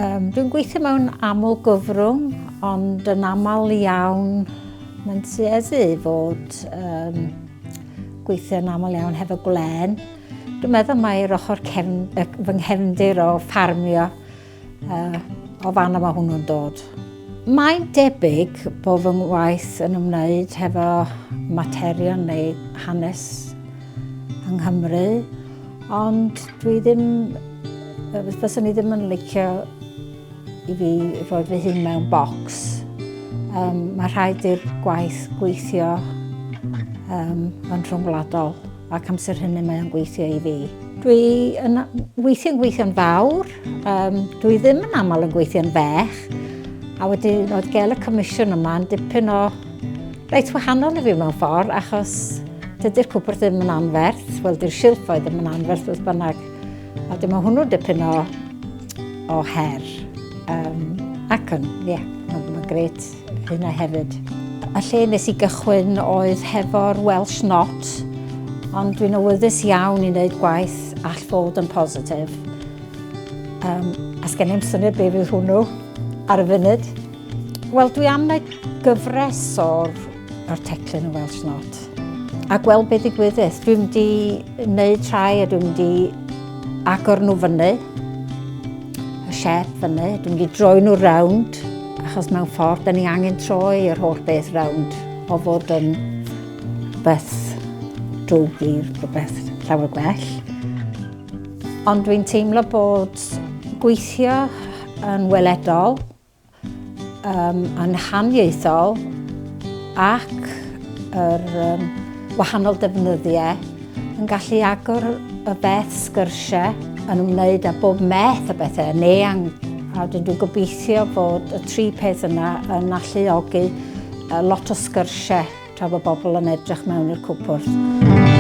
Dwi'n gweithio mewn aml gyfrwng, ond yn aml iawn mae'n tueddu i fod gweithio yn aml iawn hefo gwlen. Dwi'n meddwl mae'r ochr fy nghefndir o ffarmio o fan yma hwnnw'n dod. Mae'n debyg bod fy ngwaith yn ymwneud hefo materion neu hanes yng Nghymru, ond dwi ddim, fyswn i ddim yn licio i fi roed fy hun mewn bocs. Mae rhaid i'r gwaith gweithio yn rhyngwladol ac amser hynny mae'n gweithio i fi. Dwi yn weithio'n fawr, dwi ddim yn aml yn gweithio'n fech, a wedyn oedd gael y comisiwn yma yn dipyn o reit wahanol i fi mewn ffordd, achos dydy'r cwpwr ddim yn anferth, wel dy'r silffoedd ddim yn anferth beth bynnag, a dim o hwnnw dipyn o her. Ac yn, mae'n gret hynna hefyd. Y lle nes i gychwyn oedd hefo'r Welsh Not, ond dwi'n awyddus iawn i wneud gwaith all fod yn positif. A sgen i'm syniad be fydd hwnnw ar y funud. Wel, dwi am wneud gyfres o'r teclyn y Welsh Not a gweld beth ddigwyddith. Dwi'n mynd i wneud rhai a dwi'n mynd i agor nhw fyny, y siep fyny, dwi'n mynd i droi nhw rownd, achos mewn ffordd, da ni angen troi yr holl beth rownd o fod yn beth drwg i'r rhywbeth llawer gwell. Ond dwi'n teimlo bod gweithio yn weledol, yn haniaethol ac yr wahanol defnyddiau yn gallu agor y beth sgyrsiau yn ymwneud â bob meth o bethau yn eang. A dwi'n gobeithio bod y tri peth yna yn alluogi lot o sgyrsiau tra bod bobl yn edrych mewn i'r cwpwrdd.